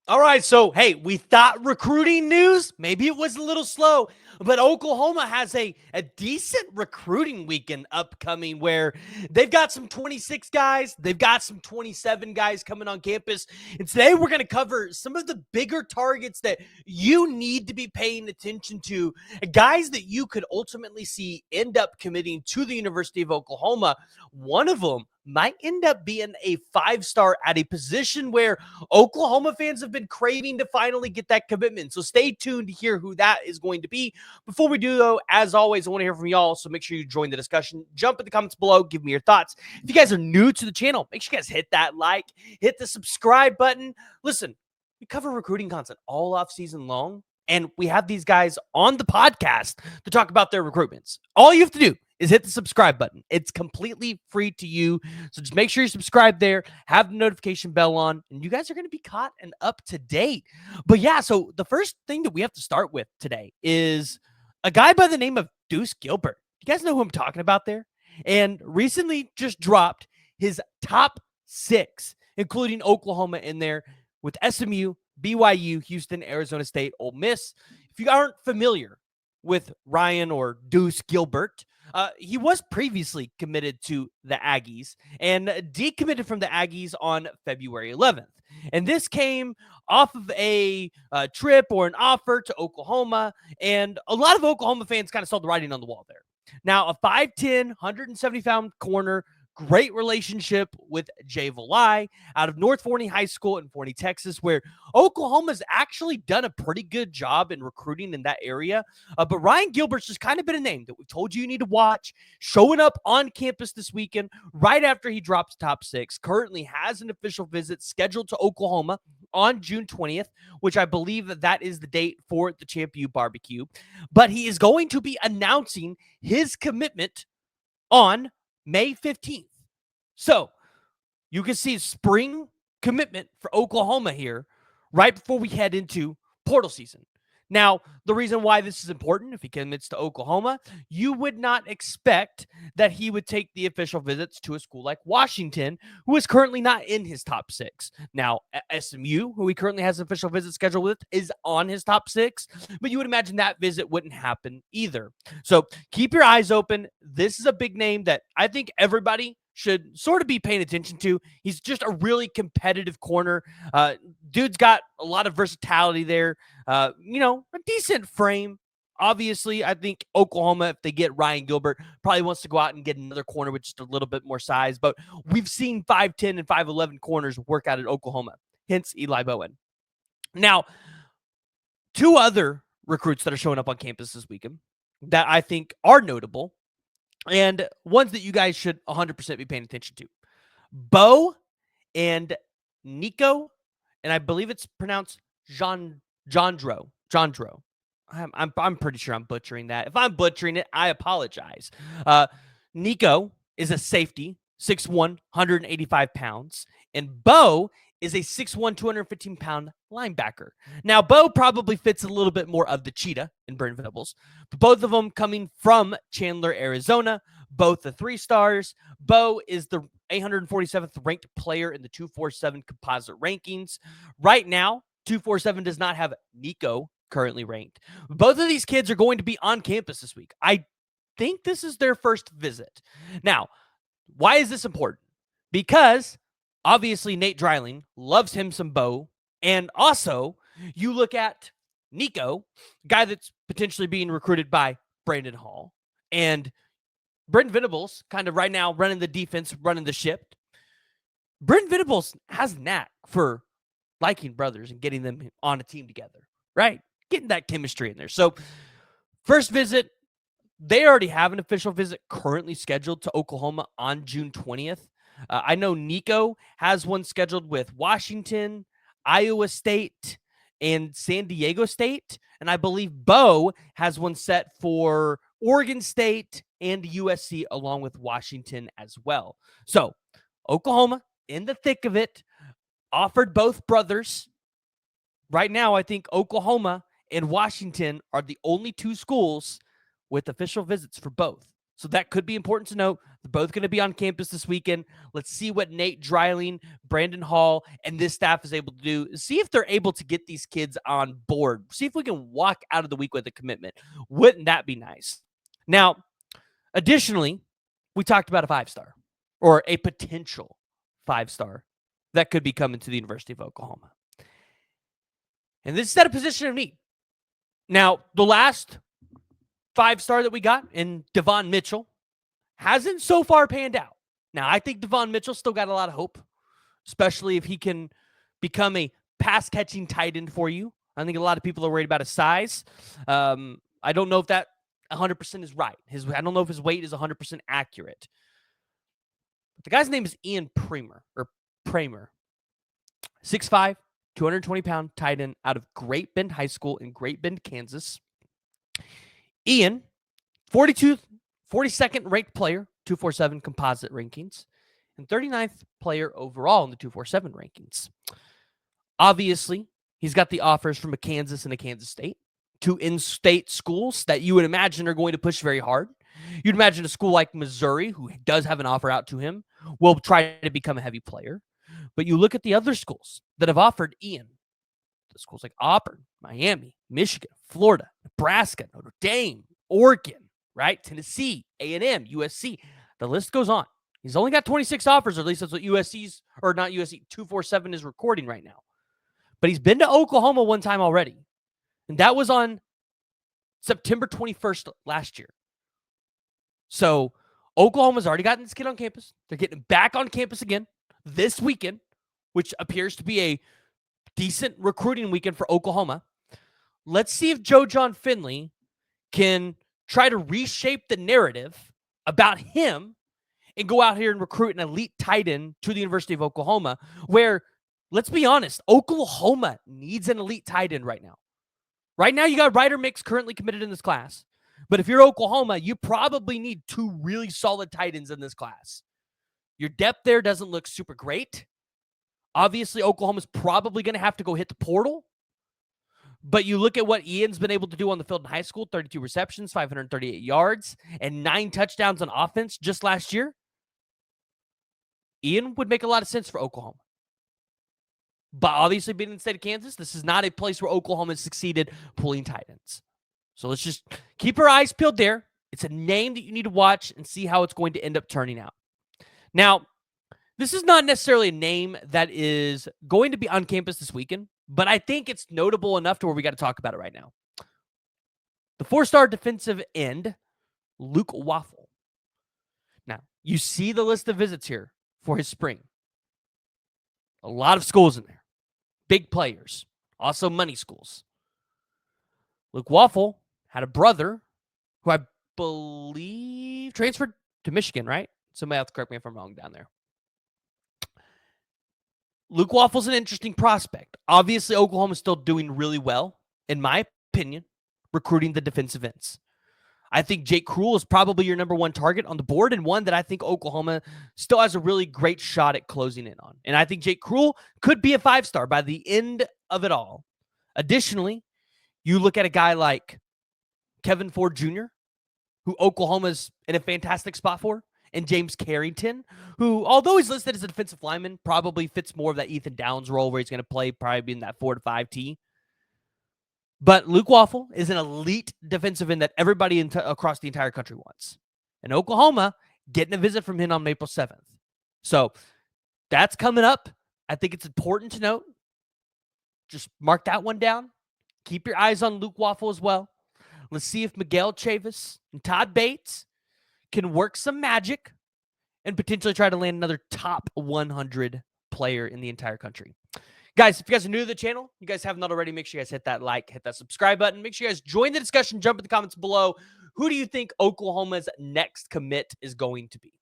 All right, so hey, we thought recruiting news, maybe it was a little slow, but Oklahoma has a decent recruiting weekend upcoming where they've got some 26 guys, they've got some 27 guys coming on campus. And today we're going to cover some of the bigger targets that you need to be paying attention to, guys that you could ultimately see end up committing to the University of Oklahoma. One of them might end up being a 5-star at a position where Oklahoma fans have been craving to finally get that commitment. So stay tuned to hear who that is going to be. Before we do, though, as always, I want to hear from y'all. So make sure you join the discussion. Jump in the comments below. Give me your thoughts. If you guys are new to the channel, make sure you guys hit that like, hit the subscribe button. Listen, we cover recruiting content all off season long, and we have these guys on the podcast to talk about their recruitments. All you have to do is hit the subscribe button. It's completely free to you. So just make sure you subscribe there, have the notification bell on, and you guys are going to be caught and up to date. But yeah, so the first thing that we have to start with today is a guy by the name of Deuce Gilbert. You guys know who I'm talking about there? And recently just dropped his top 6, including Oklahoma in there with SMU, BYU, Houston, Arizona State, Ole Miss. If you aren't familiar with Ryan or Deuce Gilbert, he was previously committed to the Aggies and decommitted from the Aggies on February 11th. And this came off of a trip or an offer to Oklahoma. And a lot of Oklahoma fans kind of saw the writing on the wall there. Now, a 5'10", 170-pound corner, great relationship with Jay Valai out of North Forney High School in Forney, Texas, where Oklahoma's actually done a pretty good job in recruiting in that area. But Ryan Gilbert's just kind of been a name that we told you need to watch, showing up on campus this weekend right after he drops top 6. Currently has an official visit scheduled to Oklahoma on June 20th, which I believe that is the date for the Champ U barbecue. But he is going to be announcing his commitment on May 15th. So you can see spring commitment for Oklahoma here right before we head into portal season. Now, the reason why this is important, if he commits to Oklahoma, you would not expect that he would take the official visits to a school like Washington, who is currently not in his top 6. Now, SMU, who he currently has an official visit scheduled with, is on his top 6, but you would imagine that visit wouldn't happen either. So keep your eyes open. This is a big name that I think everybody should sort of be paying attention to. He's just a really competitive corner. Dude's got a lot of versatility there. A decent frame. Obviously, I think Oklahoma, if they get Ryan Gilbert, probably wants to go out and get another corner with just a little bit more size. But we've seen 5'10" and 5'11" corners work out at Oklahoma, hence Eli Bowen. Now, 2 other recruits that are showing up on campus this weekend that I think are notable and ones that you guys should 100% be paying attention to. Bo and Nico, and I believe it's pronounced Jandro. I'm pretty sure I'm butchering that. If I'm butchering it, I apologize. Nico is a safety, 6'1", 185 pounds, and Bo is a 6'1", 215-pound linebacker. Now, Bo probably fits a little bit more of the cheetah in Brent Venables, but both of them coming from Chandler, Arizona, both the 3 stars. Bo is the 847th ranked player in the 247 composite rankings. Right now, 247 does not have Nico currently ranked. Both of these kids are going to be on campus this week. I think this is their first visit. Now, why is this important? Because obviously Nate Dreiling loves him some Bo. And also, you look at Nico, guy that's potentially being recruited by Brandon Hall. And Brent Venables kind of right now running the defense, running the ship. Brent Venables has a knack for liking brothers and getting them on a team together, right? Getting that chemistry in there. So first visit, they already have an official visit currently scheduled to Oklahoma on June 20th. I know Nico has one scheduled with Washington, Iowa State, and San Diego State. And I believe Bo has one set for Oregon State and USC, along with Washington as well. So Oklahoma, in the thick of it, offered both brothers. Right now, I think Oklahoma and Washington are the only 2 schools with official visits for both. So that could be important to note. They're both going to be on campus this weekend. Let's see what Nate Dreiling, Brandon Hall, and this staff is able to do. See if they're able to get these kids on board. See if we can walk out of the week with a commitment. Wouldn't that be nice? Now, additionally, we talked about a 5-star or a potential 5-star that could be coming to the University of Oklahoma. And this is at a position of need. Now, the last 5-star that we got in Devon Mitchell hasn't so far panned out. Now, I think Devon Mitchell still got a lot of hope, especially if he can become a pass-catching tight end for you. I think a lot of people are worried about his size. I don't know if that 100% is right. I don't know if his weight is 100% accurate. But the guy's name is Ian Pramer. 6'5", 220-pound tight end out of Great Bend High School in Great Bend, Kansas. Ian, 42nd ranked player, 247 composite rankings, and 39th player overall in the 247 rankings. Obviously, he's got the offers from a Kansas and a Kansas State, two in-state schools that you would imagine are going to push very hard. You'd imagine a school like Missouri, who does have an offer out to him, will try to become a heavy player. But you look at the other schools that have offered Ian, the schools like Auburn, Miami, Michigan, Florida, Nebraska, Notre Dame, Oregon, right? Tennessee, A&M, USC. The list goes on. He's only got 26 offers, or at least that's what USC's, or not USC, 247 is recording right now. But he's been to Oklahoma one time already. And that was on September 21st last year. So Oklahoma's already gotten this kid on campus. They're getting him back on campus again this weekend, which appears to be a decent recruiting weekend for Oklahoma. Let's see if Joe John Finley can try to reshape the narrative about him and go out here and recruit an elite tight end to the University of Oklahoma, where, let's be honest, Oklahoma needs an elite tight end right now. Right now, you got Ryder Mix currently committed in this class. But if you're Oklahoma, you probably need two really solid tight ends in this class. Your depth there doesn't look super great. Obviously, Oklahoma's probably going to have to go hit the portal. But you look at what Ian's been able to do on the field in high school, 32 receptions, 538 yards, and 9 touchdowns on offense just last year. Ian would make a lot of sense for Oklahoma. But obviously, being in the state of Kansas, this is not a place where Oklahoma has succeeded pulling tight ends. So let's just keep our eyes peeled there. It's a name that you need to watch and see how it's going to end up turning out. Now, this is not necessarily a name that is going to be on campus this weekend, but I think it's notable enough to where we got to talk about it right now. The 4-star defensive end, Luke Waffle. Now, you see the list of visits here for his spring. A lot of schools in there. Big players. Also money schools. Luke Waffle had a brother who I believe transferred to Michigan, right? Somebody have to correct me if I'm wrong down there. Luke Waffle's an interesting prospect. Obviously, Oklahoma's still doing really well, in my opinion, recruiting the defensive ends. I think Jake Krull is probably your number one target on the board, and one that I think Oklahoma still has a really great shot at closing in on. And I think Jake Krull could be a 5-star by the end of it all. Additionally, you look at a guy like Kevin Ford Jr., who Oklahoma's in a fantastic spot for, and James Carrington, who, although he's listed as a defensive lineman, probably fits more of that Ethan Downs role where he's going to play probably in that 4 to 5 T. But Luke Waffle is an elite defensive end that everybody across the entire country wants. And Oklahoma getting a visit from him on April 7th. So that's coming up. I think it's important to note. Just mark that one down. Keep your eyes on Luke Waffle as well. Let's see if Miguel Chavis and Todd Bates can work some magic and potentially try to land another top 100 player in the entire country. Guys, if you guys are new to the channel, you guys haven't already, make sure you guys hit that like, hit that subscribe button. Make sure you guys join the discussion. Jump in the comments below. Who do you think Oklahoma's next commit is going to be?